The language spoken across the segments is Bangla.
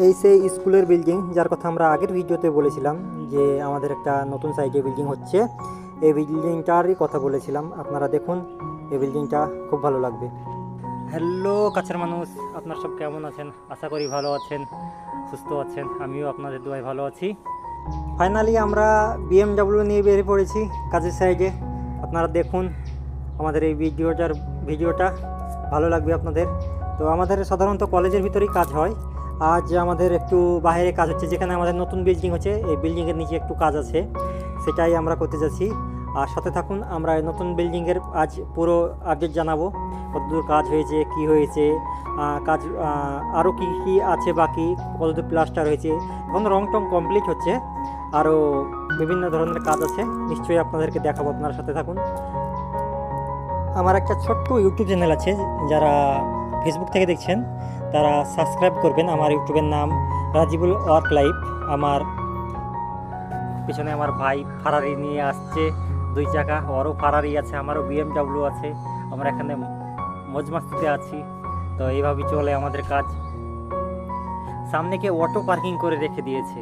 এই সেই স্কুলের বিল্ডিং যার কথা আমরা আগের ভিডিওতে বলেছিলাম যে আমাদের একটা নতুন সাইডে বিল্ডিং হচ্ছে। এই বিল্ডিংটারই কথা বলেছিলাম, আপনারা দেখুন এই বিল্ডিংটা খুব ভালো লাগবে। হ্যালো কাছের মানুষ, আপনারা সব কেমন আছেন? আশা করি ভালো আছেন, সুস্থ আছেন। আমিও আপনাদের দোয়ায় ভালো আছি। ফাইনালি আমরা BMW নিয়ে বেরিয়ে পড়েছি কাজের সাইডে। আপনারা দেখুন আমাদের এই ভিডিওটা ভালো লাগবে আপনাদের। তো আমাদের সাধারণত কলেজের ভিতরেই কাজ হয়। আজ আমাদের একটু বাইরে কাজ হচ্ছে, যেখানে আমাদের নতুন বিল্ডিং হচ্ছে। এই বিল্ডিংয়ের নিচে একটু কাজ আছে, সেটাই আমরা করতে যাচ্ছি। আর সাথে থাকুন, আমরা নতুন বিল্ডিংয়ের আজ পুরো আপডেট জানাবো, কতদূর কাজ হয়েছে, কি হয়েছে, কাজ আরও কি আছে বাকি, কতদূর প্লাস্টার হয়েছে। এখন রং টং কমপ্লিট হচ্ছে, আরও বিভিন্ন ধরনের কাজ আছে, নিশ্চয়ই আপনাদেরকে দেখাবো। আপনার সাথে থাকুন। আমার একটা ছোট্ট ইউটিউব চ্যানেল আছে, যারা ফেসবুক থেকে দেখছেন তারা সাবস্ক্রাইব করবেন। আমার ইউটিউবের নাম রাজিবুল ওয়ার্ক লাইফ। আমার পিছনে আমার ভাই ফারারি নিয়ে আসছে, 2 চাকা, ওরও ফারারি আছে, আমারও BMW আছে। আমরা এখানে মজমাস্তিতে আছি। তো এইভাবেই চলে আমাদের কাজ। সামনে কে অটো পার্কিং করে রেখে দিয়েছে,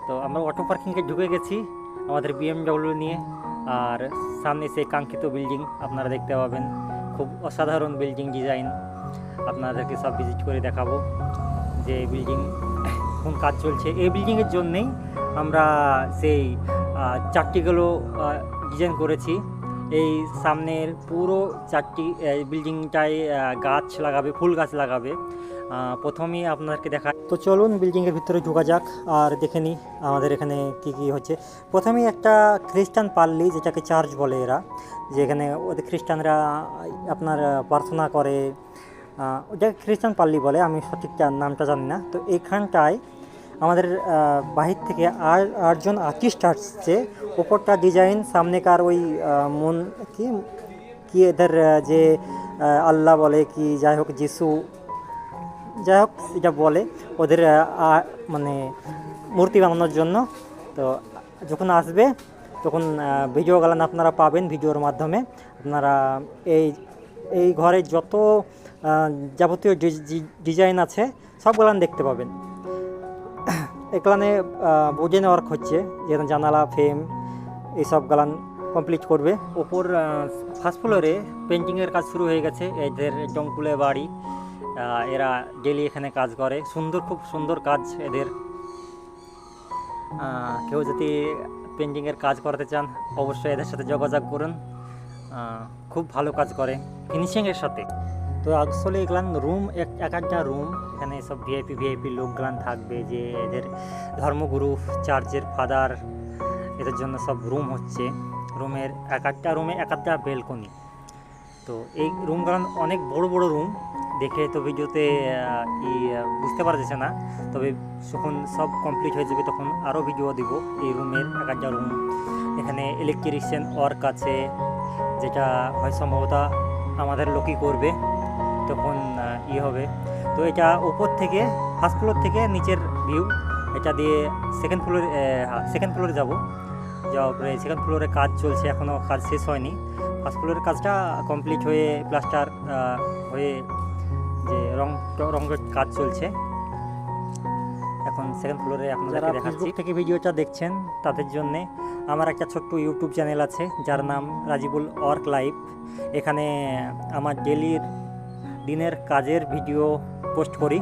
তো আমরা অটো পার্কিংয়ে ঢুকে গেছি আমাদের BMW নিয়ে। আর সামনে সেই কাঙ্ক্ষিত বিল্ডিং আপনারা দেখতে পাবেন, খুব অসাধারণ বিল্ডিং ডিজাইন। আপনাদেরকে সব ভিজিট করে দেখাবো যে বিল্ডিং কোন কাজ চলছে। এই বিল্ডিংয়ের জন্যেই আমরা সেই চারটিগুলো ডিজাইন করেছি। এই সামনের পুরো 4টি বিল্ডিংটায় গাছ লাগাবে, ফুল গাছ লাগাবে। প্রথমেই আপনাদেরকে দেখা, তো চলুন বিল্ডিংয়ের ভিতরে ঢোকা যাক আর দেখে নিই আমাদের এখানে কি হচ্ছে। প্রথমেই একটা খ্রিস্টান পাল্লি, যেটাকে চার্চ বলে এরা, যেখানে ওদের খ্রিস্টানরা আপনার প্রার্থনা করে, ওটাকে খ্রিস্টান পাল্লি বলে, আমি সঠিক নামটা জানি না। তো এইখানটায় আমাদের বাহির থেকে 8জন আর্টিস্ট আসছে। ওপরটা ডিজাইন, সামনেকার ওই মন কি এদের যে আল্লাহ বলে কি, যাই হোক যিশু, যাই হোক এটা বলে, ওদের মানে মূর্তি বানানোর জন্য। তো যখন আসবে তখন ভিডিওগুলো আপনারা পাবেন, ভিডিওর মাধ্যমে আপনারা এই ঘরে যত যাবতীয় ডিজাইন আছে সবগুলান দেখতে পাবেন। এখানে বোজেন ওয়ার্ক হচ্ছে, যেখানে জানালা ফ্রেম এইসব গালান কমপ্লিট করবে। ওপর ফার্স্ট ফ্লোরে পেন্টিংয়ের কাজ শুরু হয়ে গেছে। এদের জঙ্কুলে বাড়ি, এরা ডেলি এখানে কাজ করে। খুব সুন্দর কাজ এদের। কেউ যদি পেন্টিংয়ের কাজ করতে চান অবশ্যই এদের সাথে যোগাযোগ করুন, খুব ভালো কাজ করে ফিনিশিংয়ের সাথে। তো আসলে এগুলান রুম, একটা রুম, এখানে সব ভিআইপি লোকগুলান থাকবে, যে এদের ধর্মগুরু, চার্চের ফাদার, এদের জন্য সব রুম হচ্ছে। রুমের একটা রুমে একটা বেলকনি। তো এই রুমগুলান অনেক বড় রুম, দেখে তো ভিডিওতে বুঝতে পারা যাচ্ছে না। তবে যখন সব কমপ্লিট হয়ে যাবে তখন আরও ভিডিও দিব এই রুমের একটা রুম। এখানে ইলেকট্রিশিয়ান ওয়ার্ক আছে, যেটা হয় সম্ভবত আমাদের লোকই করবে, তখন হবে। তো এটা উপর থেকে, ফার্স্ট ফ্লোর থেকে নিচের ভিউ, এটা দিয়ে সেকেন্ড ফ্লোরে যাওয়ার পরে সেকেন্ড ফ্লোরে কাজ চলছে, এখনও কাজ শেষ হয়নি। ফার্স্ট ফ্লোরের কাজটা কমপ্লিট হয়ে প্লাস্টার হয়ে যে রঙের কাজ চলছে। এখন সেকেন্ড ফ্লোরে আপনাদেরকে দেখাচ্ছি। থেকে ভিডিওটা দেখছেন তাদের জন্যে আমার একটা ছোট্ট ইউটিউব চ্যানেল আছে, যার নাম রাজিবুল ওয়ার্ক লাইফ। এখানে আমার দিনের কাজের ভিডিও পোস্ট করি।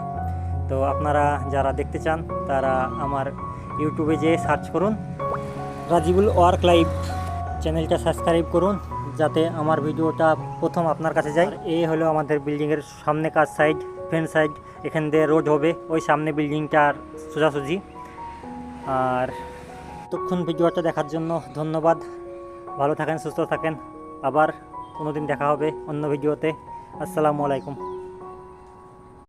তো আপনারা যারা দেখতে চান তারা আমার ইউটিউবে যেয়ে সার্চ করুন, রাজিবুল ওয়ার্ক লাইফ চ্যানেলটা সাবস্ক্রাইব করুন, যাতে আমার ভিডিওটা প্রথম আপনার কাছে যায়। এই হলো আমাদের বিল্ডিংয়ের সামনে কাজ সাইড, ফ্রন্ট সাইড। এখান দিয়ে রোড হবে ওই সামনে বিল্ডিংটার সোজাসুজি। আর ততক্ষণ ভিডিওটা দেখার জন্য ধন্যবাদ। ভালো থাকেন, সুস্থ থাকেন। আবার কোনো দিন দেখা হবে অন্য ভিডিওতে। আসসালামু আলাইকুম।